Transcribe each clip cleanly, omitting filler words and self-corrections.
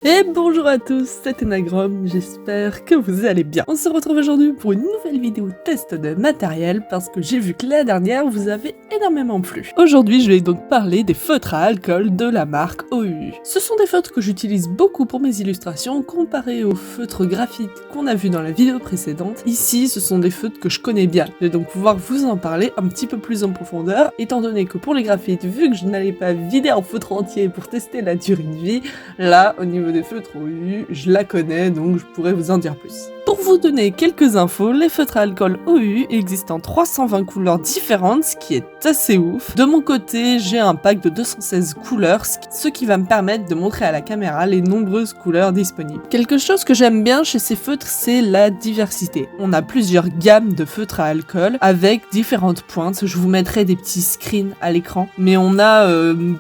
Et bonjour à tous, c'est Enagrom, j'espère que vous allez bien. On se retrouve aujourd'hui pour une nouvelle vidéo test de matériel parce que j'ai vu que la dernière vous avait énormément plu. Aujourd'hui je vais donc parler des feutres à alcool de la marque OUU. Ce sont des feutres que j'utilise beaucoup pour mes illustrations comparés aux feutres graphite qu'on a vu dans la vidéo précédente. Ici ce sont des feutres que je connais bien, je vais donc pouvoir vous en parler un petit peu plus en profondeur étant donné que pour les graphites, vu que je n'allais pas vider un feutre entier pour tester la durée de vie, là au niveau des feutres OUU, je la connais donc je pourrais vous en dire plus. Pour vous donner quelques infos, les feutres à alcool OUU existent en 320 couleurs différentes, ce qui est assez ouf. De mon côté, j'ai un pack de 216 couleurs, ce qui va me permettre de montrer à la caméra les nombreuses couleurs disponibles. Quelque chose que j'aime bien chez ces feutres, c'est la diversité. On a plusieurs gammes de feutres à alcool avec différentes pointes. Je vous mettrai des petits screens à l'écran, mais on a,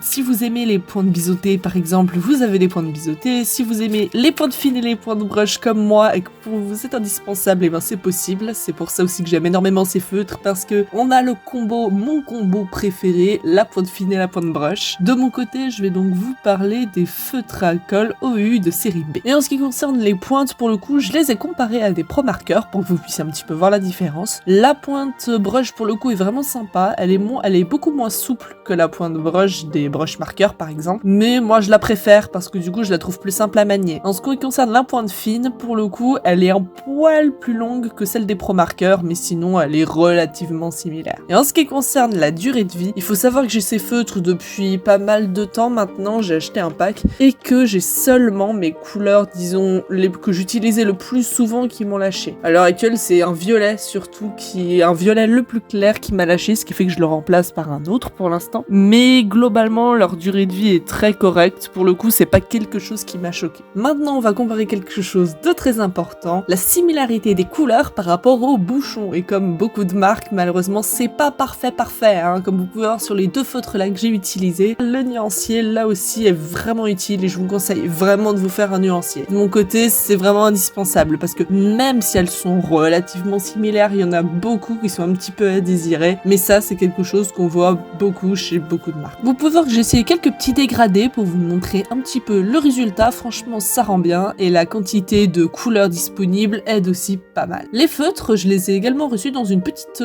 si vous aimez les pointes biseautées par exemple, vous avez des pointes biseautées. Si vous aimez les pointes fines et les pointes brush comme moi et que pour vous c'est indispensable, et ben c'est possible. C'est pour ça aussi que j'aime énormément ces feutres parce que on a le combo, mon combo préféré, la pointe fine et la pointe brush. De mon côté, je vais donc vous parler des feutres à alcool OUU de série B. Et en ce qui concerne les pointes, pour le coup, je les ai comparées à des Pro Markers pour que vous puissiez un petit peu voir la différence. La pointe brush pour le coup est vraiment sympa. Elle est beaucoup moins souple que la pointe brush des brush markers par exemple. Mais moi je la préfère parce que du coup je la trouve plus simple à manier. En ce qui concerne la pointe fine, pour le coup, elle est un poil plus longue que celle des Pro Markers, mais sinon elle est relativement similaire. Et en ce qui concerne la durée de vie, il faut savoir que j'ai ces feutres depuis pas mal de temps maintenant, j'ai acheté un pack, et que j'ai seulement mes couleurs, disons, que j'utilisais le plus souvent qui m'ont lâché. À l'heure actuelle, c'est un violet surtout, qui est un violet le plus clair qui m'a lâché, ce qui fait que je le remplace par un autre pour l'instant. Mais globalement, leur durée de vie est très correcte. Pour le coup, c'est pas quelque chose qui m'a choqué. Maintenant, on va comparer quelque chose de très important, la similarité des couleurs par rapport aux bouchons. Et comme beaucoup de marques, malheureusement, c'est pas parfait, hein. Comme vous pouvez voir sur les deux feutres là que j'ai utilisés, le nuancier là aussi est vraiment utile et je vous conseille vraiment de vous faire un nuancier. De mon côté, c'est vraiment indispensable parce que même si elles sont relativement similaires, il y en a beaucoup qui sont un petit peu à désirer, mais ça c'est quelque chose qu'on voit beaucoup chez beaucoup de marques. Vous pouvez voir que j'ai essayé quelques petits dégradés pour vous montrer un petit peu le résultat. Franchement, ça rend bien et la quantité de couleurs disponibles aide aussi pas mal. Les feutres, je les ai également reçus dans une petite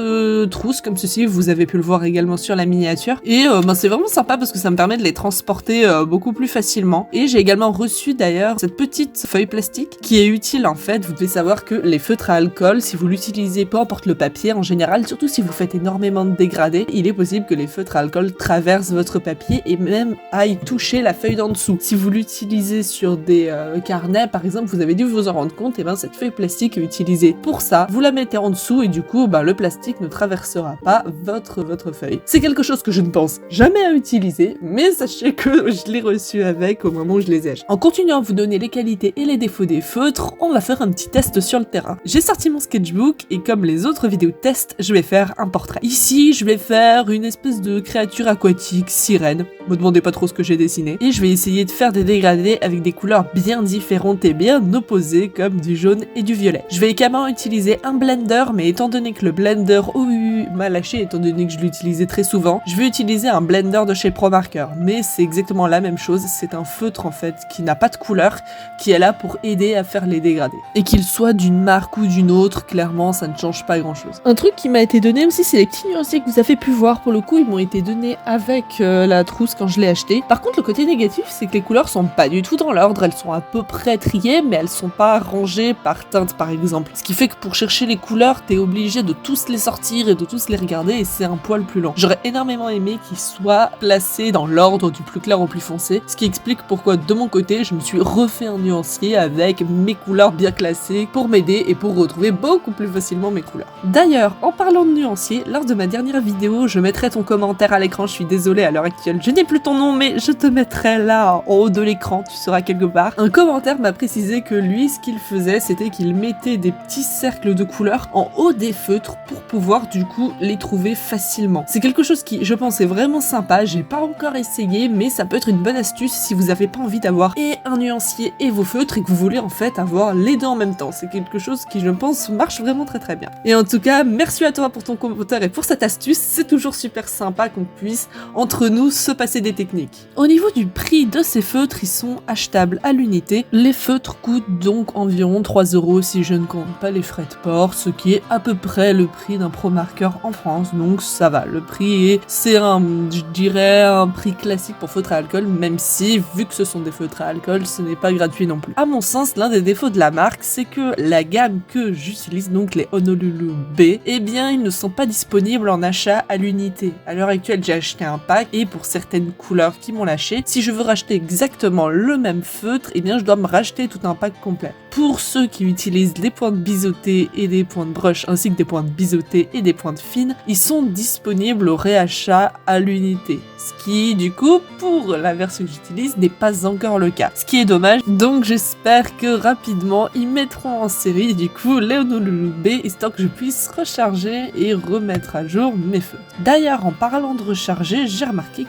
trousse comme ceci, vous avez pu le voir également sur la miniature, et c'est vraiment sympa parce que ça me permet de les transporter beaucoup plus facilement. Et j'ai également reçu d'ailleurs cette petite feuille plastique qui est utile en fait. Vous devez savoir que les feutres à alcool, si vous l'utilisez, peu importe le papier en général, surtout si vous faites énormément de dégradés, il est possible que les feutres à alcool traversent votre papier et même aillent toucher la feuille d'en dessous. Si vous l'utilisez sur des carnets par exemple, vous avez dû vous en rendre compte, et ben cette feuille plastique est utilisée pour ça. Vous la mettez en dessous et du coup le plastique ne traversera pas votre feuille. C'est quelque chose que je ne pense jamais à utiliser, mais sachez que je l'ai reçu avec au moment où je les ai achetés. En continuant à vous donner les qualités et les défauts des feutres, on va faire un petit test sur le terrain. J'ai sorti mon sketchbook et comme les autres vidéos test, je vais faire un portrait. Ici, je vais faire une espèce de créature aquatique, sirène. Me demandez pas trop ce que j'ai dessiné. Et je vais essayer de faire des dégradés avec des couleurs bien différentes et bien opposées comme du jaune et du violet. Je vais également utiliser un blender, mais étant donné que le blender OUU m'a lâché, étant donné que je l'utilisais très souvent, je vais utiliser un blender de chez Pro Marker. Mais c'est exactement la même chose, c'est un feutre en fait qui n'a pas de couleur, qui est là pour aider à faire les dégradés. Et qu'il soit d'une marque ou d'une autre, clairement ça ne change pas grand chose. Un truc qui m'a été donné aussi, c'est les petits nuanciers que vous avez pu voir. Pour le coup, ils m'ont été donnés avec la trousse quand je l'ai acheté. Par contre, le côté négatif, c'est que les couleurs sont pas du tout dans l'ordre, elles sont à peu près triées, mais elles sont pas rangées par teinte par exemple. Ce qui fait que pour chercher les couleurs, t'es obligé de tous les sortir et de tous les regarder et c'est un poil plus long. J'aurais énormément aimé qu'ils soient placés dans l'ordre du plus clair au plus foncé, ce qui explique pourquoi de mon côté, je me suis refait un nuancier avec mes couleurs bien classées pour m'aider et pour retrouver beaucoup plus facilement mes couleurs. D'ailleurs, en parlant de nuancier, lors de ma dernière vidéo, je mettrai ton commentaire à l'écran, je suis désolée à l'heure actuelle, je n'ai plus ton nom, mais je te mettrai là en haut de l'écran, tu seras quelque part. Un commentaire m'a précisé que lui, ce qu'il faisait, c'était qu'il qu'ils mettaient des petits cercles de couleurs en haut des feutres pour pouvoir du coup les trouver facilement. C'est quelque chose qui, je pense, est vraiment sympa. J'ai pas encore essayé, mais ça peut être une bonne astuce si vous avez pas envie d'avoir et un nuancier et vos feutres et que vous voulez en fait avoir les deux en même temps. C'est quelque chose qui, je pense, marche vraiment très très bien. Et en tout cas, merci à toi pour ton commentaire et pour cette astuce. C'est toujours super sympa qu'on puisse entre nous se passer des techniques. Au niveau du prix de ces feutres, ils sont achetables à l'unité. Les feutres coûtent donc environ 3 € si je ne compte pas les frais de port, ce qui est à peu près le prix d'un Pro Marker en France, donc ça va. Le prix c'est je dirais un prix classique pour feutres à alcool, même si, vu que ce sont des feutres à alcool, ce n'est pas gratuit non plus. À mon sens, l'un des défauts de la marque, c'est que la gamme que j'utilise, donc les Honolulu B, eh bien, ils ne sont pas disponibles en achat à l'unité. À l'heure actuelle, j'ai acheté un pack et pour certaines couleurs qui m'ont lâché, si je veux racheter exactement le même feutre, eh bien, je dois me racheter tout un pack complet. Pour ceux qui utilisent des pointes biseautées et des pointes brush, ainsi que des pointes biseautées et des pointes fines, ils sont disponibles au réachat à l'unité. Ce qui, du coup, pour la version que j'utilise, n'est pas encore le cas. Ce qui est dommage. Donc j'espère que rapidement, ils mettront en série, du coup, les Honolulu B, histoire que je puisse recharger et remettre à jour mes feutres. D'ailleurs, en parlant de recharger, j'ai remarqué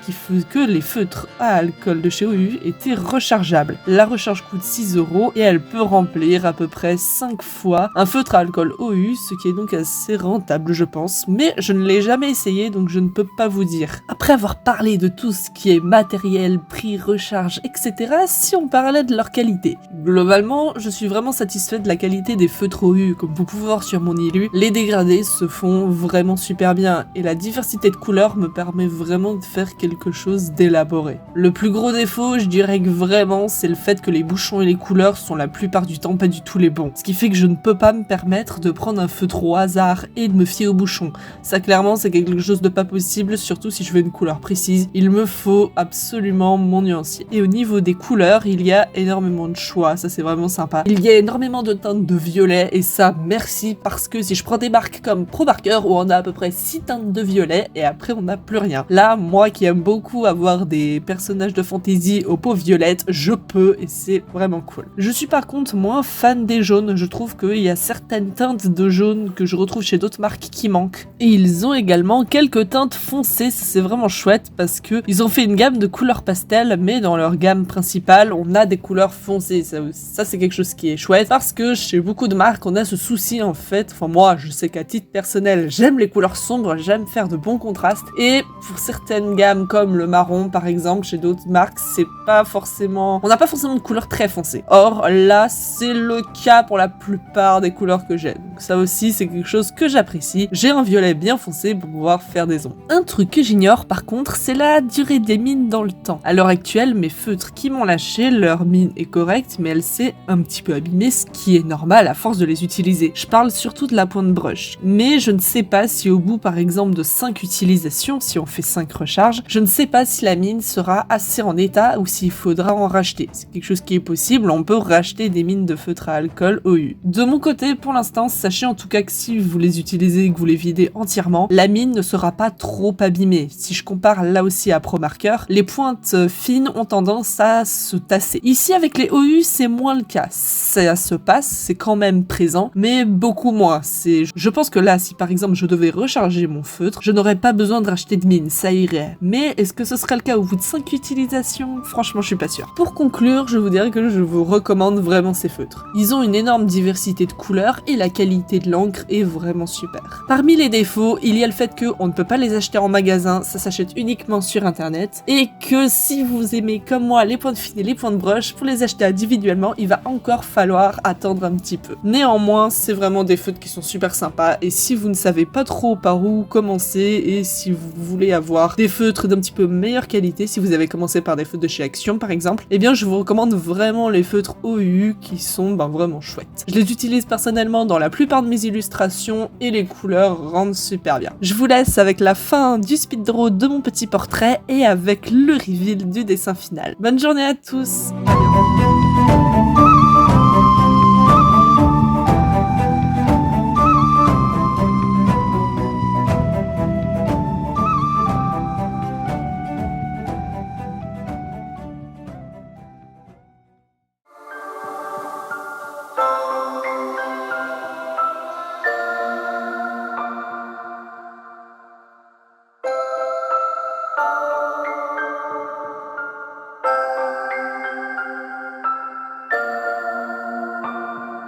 que les feutres à alcool de chez OU étaient rechargeables. La recharge coûte 6 € et elle peut remplir à peu près 5 fois un feutre à alcool OU, ce qui est donc assez rentable, je pense. Mais je ne l'ai jamais essayé, donc je ne peux pas vous dire. Après avoir parlé de tout ce qui est matériel, prix, recharge, etc., si on parlait de leur qualité. Globalement, je suis vraiment satisfait de la qualité des feutres OU. Comme vous pouvez voir sur mon ILU, les dégradés se font vraiment super bien et la diversité de couleurs me permet vraiment de faire quelque chose d'élaboré. Le plus gros défaut, je dirais que vraiment, c'est le fait que les bouchons et les couleurs sont la plupart du temps pas du tout les bons. Ce qui fait que je ne peux pas me permettre de prendre un feutre au hasard et de me fier aux bouchons. Ça, clairement, c'est quelque chose de pas possible, surtout si je veux une couleur précise. Il me faut absolument mon nuancier. Et au niveau des couleurs, il y a énormément de choix, ça c'est vraiment sympa. Il y a énormément de teintes de violet et ça, merci, parce que si je prends des marques comme Pro Marker où on a à peu près 6 teintes de violet et après on n'a plus rien. Là, moi qui aime beaucoup avoir des personnages de fantasy aux peaux violettes, je peux et c'est vraiment cool. Je suis par contre moins fan des jaunes, je trouve qu'il y a certaines teintes de jaune que je retrouve chez d'autres marques qui manquent. Et ils ont également quelques teintes foncées, c'est vraiment chouette parce que ils ont fait une gamme de couleurs pastel, mais dans leur gamme principale, on a des couleurs foncées. Ça c'est quelque chose qui est chouette parce que chez beaucoup de marques, on a ce souci en fait. Enfin moi, je sais qu'à titre personnel, j'aime les couleurs sombres, j'aime faire de bons contrastes. Et pour certaines gammes comme le marron par exemple, chez d'autres marques, c'est pas forcément, on n'a pas forcément de couleurs très foncées. Or là, c'est le cas pour la plupart des couleurs que j'ai. Donc ça aussi, c'est quelque chose que j'apprécie. J'ai un violet bien foncé pour pouvoir faire des ombres. Un truc que j'ignore par contre, c'est la durée des mines dans le temps. À l'heure actuelle, mes feutres qui m'ont lâché, leur mine est correcte, mais elle s'est un petit peu abîmée, ce qui est normal à force de les utiliser. Je parle surtout de la pointe brush. Mais je ne sais pas si au bout par exemple de 5 utilisations, si on fait 5 recharges, je ne sais pas si la mine sera assez en état ou s'il faudra en racheter. C'est quelque chose qui est possible, on peut racheter des mines de feutre à alcool OU. De mon côté, pour l'instant, sachez en tout cas que si vous les utilisez et que vous les videz entièrement, la mine ne sera pas trop abîmée. Si je compare là aussi à Pro Marker, les pointes fines ont tendance à se tasser. Ici avec les OU, c'est moins le cas. Ça se passe, c'est quand même présent, mais beaucoup moins. Je pense que là, si par exemple je devais recharger mon feutre, je n'aurais pas besoin de racheter de mine, ça irait. Mais est-ce que ce serait le cas au bout de 5 utilisations? Franchement, je suis pas sûre. Pour conclure, je vous dirais que je vous recommande vraiment ces feutres. Ils ont une énorme diversité de couleurs et la qualité de l'encre est vraiment super. Parmi les défauts, il y a le fait qu'on ne peut pas les acheter en magasin, ça s'achète uniquement sur internet, et que si vous aimez comme moi les pointes fines et les pointes brush, pour les acheter individuellement, il va encore falloir attendre un petit peu. Néanmoins, c'est vraiment des feutres qui sont super sympas, et si vous ne savez pas trop par où commencer, et si vous voulez avoir des feutres d'un petit peu meilleure qualité, si vous avez commencé par des feutres de chez Action par exemple, eh bien je vous recommande vraiment les feutres OU qui sont vraiment chouettes. Je les utilise personnellement dans la plupart de mes illustrations, et les couleurs rendent super bien. Je vous laisse avec la fin du speed draw de mon petit portrait, et avec le reveal du dessin final. Bonne journée à tous! À bientôt.